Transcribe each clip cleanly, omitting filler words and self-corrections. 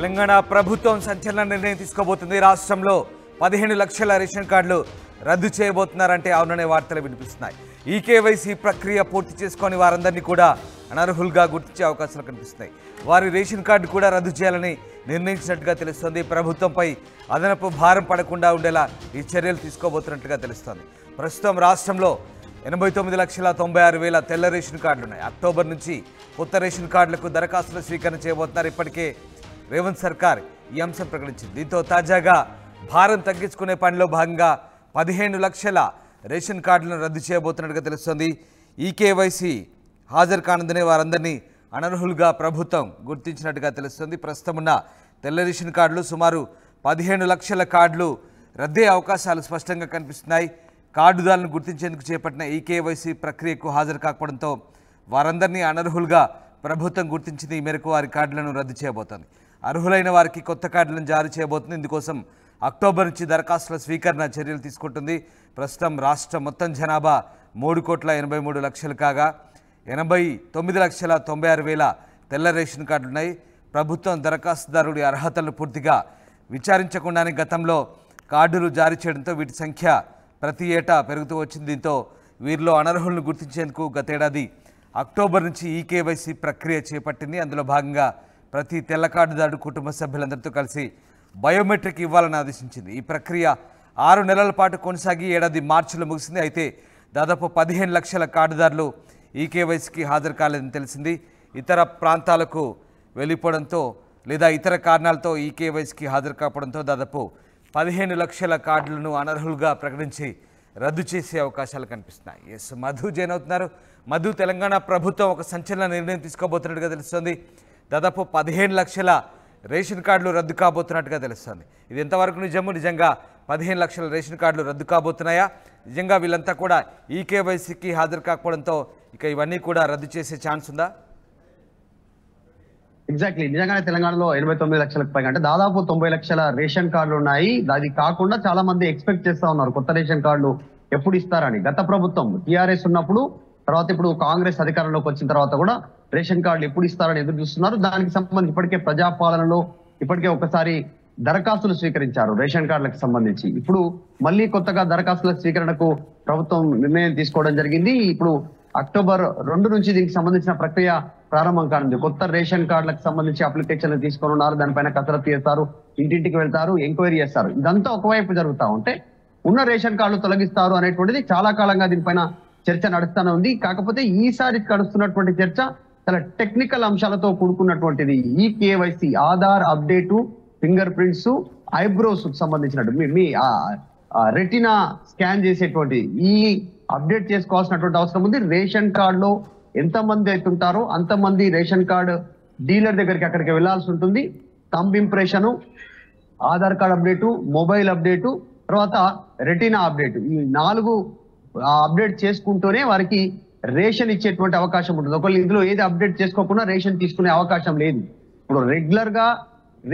తెలంగాణ ప్రభుత్వం సంచలన నిర్ణయం తీసుకోబోతుంది. రాష్ట్రంలో 15 లక్షల రేషన్ కార్డులు రద్దు చేయబోతున్నారంటే అవుననే వార్తలు వినిపిస్తున్నాయి. ఈ కేవైసీ ప్రక్రియ పూర్తి చేసుకొని వారందరినీ కూడా అనర్హులుగా గుర్తించే అవకాశాలు కనిపిస్తున్నాయి. వారి రేషన్ కార్డు కూడా రద్దు చేయాలని నిర్ణయించినట్టుగా తెలుస్తోంది. ప్రభుత్వంపై అదనపు భారం పడకుండా ఉండేలా ఈ చర్యలు తీసుకోబోతున్నట్టుగా తెలుస్తోంది. ప్రస్తుతం రాష్ట్రంలో 89,96,000 తెల్ల రేషన్ కార్డులు ఉన్నాయి. అక్టోబర్ నుంచి కొత్త రేషన్ కార్డులకు దరఖాస్తులు స్వీకరణ చేయబోతున్నారు. ఇప్పటికే రేవంత్ సర్కార్ ఈ అంశం ప్రకటించింది. దీంతో తాజాగా భారం తగ్గించుకునే పనిలో భాగంగా 15 లక్షల రేషన్ కార్డులను రద్దు చేయబోతున్నట్టుగా తెలుస్తోంది. ఈ కేవైసీ హాజరు కానందునే వారందరినీ అనర్హులుగా ప్రభుత్వం గుర్తించినట్టుగా తెలుస్తోంది. ప్రస్తుతం ఉన్న తెల్ల రేషన్ కార్డులు సుమారు 15 లక్షల కార్డులు రద్దే అవకాశాలు స్పష్టంగా కనిపిస్తున్నాయి. కార్డుదారులను గుర్తించేందుకు చేపట్టిన ఈ కేవైసీ ప్రక్రియకు హాజరు కాకపోవడంతో వారందరినీ అనర్హులుగా ప్రభుత్వం గుర్తించింది. ఈ మేరకు వారి కార్డులను రద్దు చేయబోతోంది. అర్హులైన వారికి కొత్త కార్డులను జారీ చేయబోతుంది. ఇందుకోసం అక్టోబర్ నుంచి దరఖాస్తుల స్వీకరణ చర్యలు తీసుకుంటుంది. ప్రస్తుతం రాష్ట్ర మొత్తం జనాభా 3,83,00,000 కాగా 89,96,000 తెల్ల రేషన్ కార్డులున్నాయి. ప్రభుత్వం దరఖాస్తుదారుడి అర్హతలను పూర్తిగా విచారించకుండానే గతంలో కార్డులు జారీ చేయడంతో వీటి సంఖ్య ప్రతి ఏటా పెరుగుతూ వచ్చింది. దీంతో వీరిలో అనర్హులను గుర్తించేందుకు గతేడాది అక్టోబర్ నుంచి ఈ కేవైసీ ప్రక్రియ చేపట్టింది. అందులో భాగంగా ప్రతి తెల్ల కార్డుదారుడు కుటుంబ సభ్యులందరితో కలిసి బయోమెట్రిక్ ఇవ్వాలని ఆదేశించింది. ఈ ప్రక్రియ 6 నెలల పాటు కొనసాగి ఏడాది మార్చిలో ముగిసింది. అయితే దాదాపు 15 లక్షల కార్డుదారులు ఈ కేవైసీకి హాజరు కాలేదని తెలిసింది. ఇతర ప్రాంతాలకు వెళ్ళిపోవడంతో లేదా ఇతర కారణాలతో ఈ కేవైసీకి హాజరు కావడంతో దాదాపు 15 లక్షల కార్డులను అనర్హులుగా ప్రకటించి రద్దు చేసే అవకాశాలు కనిపిస్తున్నాయి. ఎస్ మధు జైన్ అవుతున్నారు. మధు, తెలంగాణ ప్రభుత్వం ఒక సంచలన నిర్ణయం తీసుకోబోతున్నట్టుగా తెలుస్తుంది. దాదాపు 15 లక్షల రేషన్ కార్డులు రద్దు కాబోతున్నట్టుగా తెలుస్తుంది. ఇది ఎంతవరకు నిజము? నిజంగా 15 లక్షల రేషన్ కార్డులు రద్దు కాబోతున్నాయా? నిజంగా వీళ్ళంతా కూడా ఈ కేవైసీకి హాజరు కాకపోవడంతో ఇక ఇవన్నీ కూడా రద్దు చేసే ఛాన్స్ ఉందా? ఎగ్జాక్ట్లీ, నిజంగానే తెలంగాణలో 89 లక్షలకు పైగా అంటే దాదాపు 90 లక్షల రేషన్ కార్డులు ఉన్నాయి. అది కాకుండా చాలా మంది ఎక్స్పెక్ట్ చేస్తా ఉన్నారు కొత్త రేషన్ కార్డులు ఎప్పుడు ఇస్తారని. గత ప్రభుత్వం టీఆర్ఎస్ ఉన్నప్పుడు, తర్వాత ఇప్పుడు కాంగ్రెస్ అధికారంలోకి వచ్చిన తర్వాత కూడా రేషన్ కార్డులు ఎప్పుడు ఇస్తారని ఎదురు చూస్తున్నారు. దానికి సంబంధించి ఇప్పటికే ప్రజాపాలనలో ఇప్పటికే ఒకసారి దరఖాస్తులు స్వీకరించారు రేషన్ కార్డులకు సంబంధించి. ఇప్పుడు మళ్ళీ కొత్తగా దరఖాస్తుల స్వీకరణకు ప్రభుత్వం నిర్ణయం తీసుకోవడం జరిగింది. ఇప్పుడు అక్టోబర్ 2 నుంచి దీనికి సంబంధించిన ప్రక్రియ ప్రారంభం కానుంది. కొత్త రేషన్ కార్డులకు సంబంధించి అప్లికేషన్లు తీసుకొని ఉన్నారు. దానిపైన కసరత్తు చేస్తారు, ఇంటింటికి వెళ్తారు, ఎంక్వైరీ చేస్తారు. ఇదంతా ఒకవైపు జరుగుతూ ఉంటే ఉన్న రేషన్ కార్డులు తొలగిస్తారు అనేటువంటిది చాలా కాలంగా దీనిపైన చర్చ నడుస్తూనే ఉంది. కాకపోతే ఈసారి నడుస్తున్నటువంటి చర్చ చాలా టెక్నికల్ అంశాలతో కూడుకున్నటువంటిది. ఈ KYC Aadhaar update, fingerprints, eyebrows సంబంధించినట్టు మీ రెటినా స్కాన్ చేసేటువంటి ఈ అప్డేట్ చేసుకోవాల్సినటువంటి అవసరం ఉంది. రేషన్ కార్డులో ఎంతమంది అవుతుంటారో అంతమంది రేషన్ కార్డు డీలర్ దగ్గరికి అక్కడికి వెళ్లాల్సి ఉంటుంది. Thumb impression, Aadhaar card update, mobile update, తర్వాత రెటినా అప్డేట్, ఈ 4 అప్డేట్ చేసుకుంటూనే వారికి రేషన్ ఇచ్చేటువంటి అవకాశం ఉంటుంది. ఒకళ్ళు ఇందులో ఏది అప్డేట్ చేసుకోకుండా రేషన్ తీసుకునే అవకాశం లేదు. ఇప్పుడు రెగ్యులర్ గా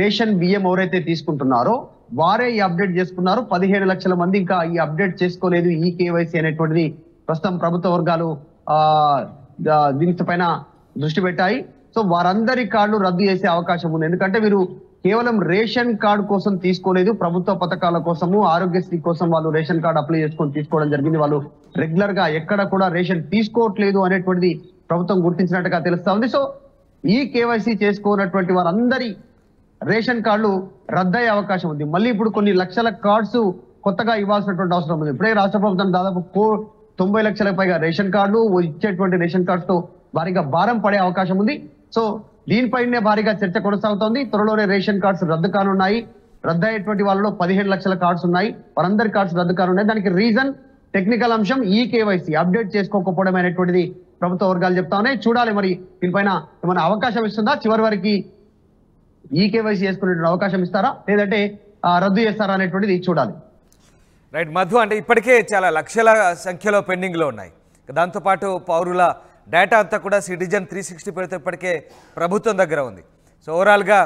రేషన్ బియ్యం ఎవరైతే తీసుకుంటున్నారో వారే ఈ అప్డేట్ చేసుకున్నారు. 15 లక్షల మంది ఇంకా ఈ అప్డేట్ చేసుకోలేదు. ఈ కేవైసీ అనేటువంటిది ప్రస్తుతం ప్రభుత్వ వర్గాలు దీనిపైన దృష్టి పెట్టాయి. సో వారందరి కార్డులు రద్దు చేసే అవకాశం ఉంది. ఎందుకంటే వీరు కేవలం రేషన్ కార్డు కోసం తీసుకోలేదు, ప్రభుత్వ పథకాల కోసము, ఆరోగ్యశ్రీ కోసం వాళ్ళు రేషన్ కార్డు అప్లై చేసుకొని తీసుకోవడం జరిగింది. వాళ్ళు రెగ్యులర్ గా ఎక్కడ కూడా రేషన్ తీసుకోవట్లేదు అనేటువంటిది ప్రభుత్వం గుర్తించినట్టుగా తెలుస్తా ఉంది. సో ఈ కేవైసీ చేసుకున్నటువంటి వారందరి రేషన్ కార్డులు రద్దయ్యే అవకాశం ఉంది. మళ్ళీ ఇప్పుడు కొన్ని లక్షల కార్డ్స్ కొత్తగా ఇవ్వాల్సినటువంటి అవసరం ఉంది. ఇప్పుడే రాష్ట్ర ప్రభుత్వం దాదాపు 90 లక్షలకు పైగా రేషన్ కార్డులు ఇచ్చేటువంటి రేషన్ కార్డ్స్ తో భారీగా భారం పడే అవకాశం ఉంది. సో దీనిపైనే భారీగా చర్చ కొనసాగుతోంది. త్వరలోనే రేషన్ కార్డ్స్ రద్దు కానున్నాయి. రద్దయ్యేటువంటి వాళ్ళలో 15 లక్షల కార్డ్స్ ఉన్నాయి. వారందరి కార్డ్స్ రద్దు కానున్నాయి. దానికి రీజన్ టెక్నికల్ అంశం ఈ కేవైసీ అప్డేట్ చేసుకోకపోవడం అనేటువంటిది ప్రభుత్వ వర్గాలు చెప్తా ఉన్నాయి. చూడాలి మరి దీనిపైన ఏమైనా అవకాశం ఇస్తుందా, చివరి వరకు ఈ కేవైసీ చేసుకునే అవకాశం ఇస్తారా లేదంటే రద్దు చేస్తారా అనేటువంటిది చూడాలి. రైట్ మధు, అంటే ఇప్పటికే చాలా లక్షల సంఖ్యలో పెండింగ్లో ఉన్నాయి. దాంతోపాటు పౌరుల డేటా అంతా కూడా సిటిజన్ 360 పేరుతో ఇప్పటికే ప్రభుత్వం దగ్గర ఉంది. సో ఓవరాల్గా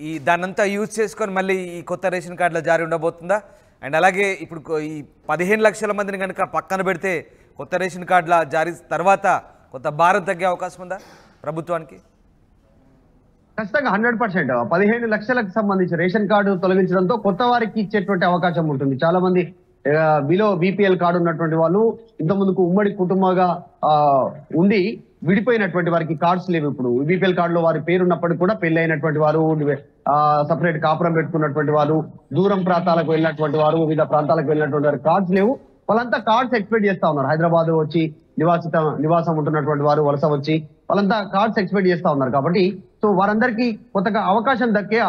ఈ దాన్నంతా యూజ్ చేసుకొని మళ్ళీ ఈ కొత్త రేషన్ కార్డుల జారీ ఉండబోతుందా? అండ్ అలాగే ఇప్పుడు ఈ 15 లక్షల మందిని కనుక పక్కన పెడితే కొత్త రేషన్ కార్డుల జారీ తర్వాత కొంత భారం తగ్గే అవకాశం ఉందా ప్రభుత్వానికి? ఖచ్చితంగా 100%. 15 లక్షలకు సంబంధించి రేషన్ కార్డు తొలగించడంతో కొత్త వారికి ఇచ్చేటువంటి అవకాశం ఉంటుంది. చాలా మంది బిలో బీపీఎల్ కార్డు ఉన్నటువంటి వాళ్ళు ఇంత ముందుకు ఉమ్మడి కుటుంబంగా ఉండి విడిపోయినటువంటి వారికి కార్డ్స్ లేవు. ఇప్పుడు బీపీఎల్ కార్డులో వారి పేరు ఉన్నప్పటికీ కూడా పెళ్లి అయినటువంటి వారు, సపరేట్ కాపురం పెట్టుకున్నటువంటి వారు, దూరం ప్రాంతాలకు వెళ్ళినటువంటి వారు, వివిధ ప్రాంతాలకు వెళ్ళినటువంటి వారు కార్డ్స్ లేవు. వాళ్ళంతా కార్డ్స్ ఎక్స్పెక్ట్ చేస్తా ఉన్నారు. హైదరాబాద్ వచ్చి నివాసం ఉంటున్నటువంటి వారు వలస వచ్చి వాళ్ళంతా కార్డ్స్ ఎక్స్పెక్ట్ చేస్తా ఉన్నారు. కాబట్టి సో వారందరికీ కొత్తగా అవకాశం దక్కే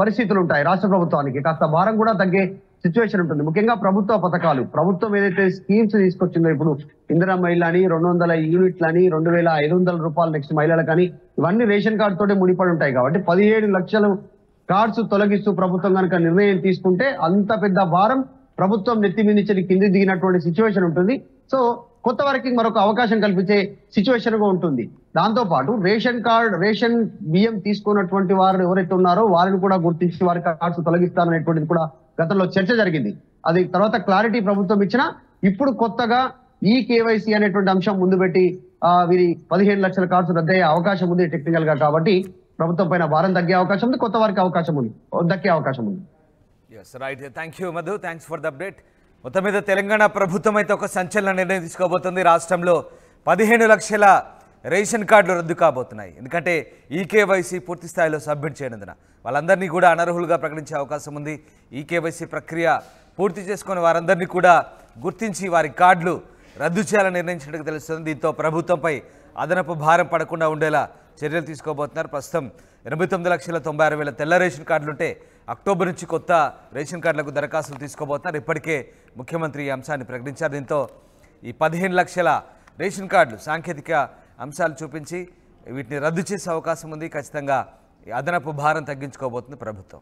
పరిస్థితులు ఉంటాయి. రాష్ట్ర ప్రభుత్వానికి కాస్త భారం కూడా తగ్గే సిచ్యువేషన్ ఉంటుంది. ముఖ్యంగా ప్రభుత్వ పథకాలు, ప్రభుత్వం ఏదైతే స్కీమ్స్ తీసుకొచ్చిందో, ఇప్పుడు ఇందిరా మహిళ అని 200 యూనిట్లని 2500 రూపాయలు నెక్స్ట్ మహిళలకని, ఇవన్నీ రేషన్ కార్డు తోటే ముడిపడి ఉంటాయి. కాబట్టి 17 లక్షలు కార్డ్స్ తొలగిస్తూ ప్రభుత్వం కనుక నిర్ణయం తీసుకుంటే అంత పెద్ద భారం ప్రభుత్వం నెత్తి మీద నుంచి కింది దిగినటువంటి సిచ్యువేషన్ ఉంటుంది. సో కొత్త వారికి మరొక అవకాశం కల్పించే సిచ్యువేషన్ గా ఉంటుంది. దాంతో పాటు రేషన్ బియ్యం తీసుకున్నటువంటి వారు ఎవరైతే ఉన్నారో వారిని కూడా గుర్తించి వారి కార్డ్స్ తొలగిస్తారనేటువంటిది కూడా గతంలో చర్చ జరిగింది. అది తర్వాత క్లారిటీ ప్రభుత్వం ఇచ్చినా ఇప్పుడు కొత్తగా ఈ కేవైసీ అనేటువంటి అంశం ముందు పెట్టి వీరి 15 లక్షల కార్డ్స్ రద్దయ్యే అవకాశం ఉంది టెక్నికల్ గా. కాబట్టి ప్రభుత్వం పైన భారం తగ్గే అవకాశం ఉంది, కొత్త వారికి అవకాశం ఉంది, దక్కే అవకాశం ఉంది. Right, thank you Madhu, thanks for the update. మొత్తం మీద తెలంగాణ ప్రభుత్వం అయితే ఒక సంచలన నిర్ణయం తీసుకోబోతుంది. రాష్ట్రంలో 15 లక్షల రేషన్ కార్డులు రద్దు కాబోతున్నాయి. ఎందుకంటే ఈకేవైసీ పూర్తి స్థాయిలో సబ్మిట్ చేయనందున వాళ్ళందరినీ కూడా అనర్హులుగా ప్రకటించే అవకాశం ఉంది. ఈకేవైసీ ప్రక్రియ పూర్తి చేసుకుని వారందరినీ కూడా గుర్తించి వారి కార్డులు రద్దు చేయాలని నిర్ణయించినట్టు తెలుస్తుంది. దీంతో ప్రభుత్వంపై అదనపు భారం పడకుండా ఉండేలా చర్యలు తీసుకోబోతున్నారు. ప్రస్తుతం 89,96,000 తెల్ల రేషన్ కార్డులుంటే అక్టోబర్ నుంచి కొత్త రేషన్ కార్డులకు దరఖాస్తులు తీసుకోబోతున్నారు. ఇప్పటికే ముఖ్యమంత్రి ఈ అంశాన్ని ప్రకటించారు. దీంతో ఈ 15 లక్షల రేషన్ కార్డులు సాంకేతిక అంశాలు చూపించి వీటిని రద్దు చేసే అవకాశం ఉంది. ఖచ్చితంగా అదనపు భారం తగ్గించుకోబోతుంది ప్రభుత్వం.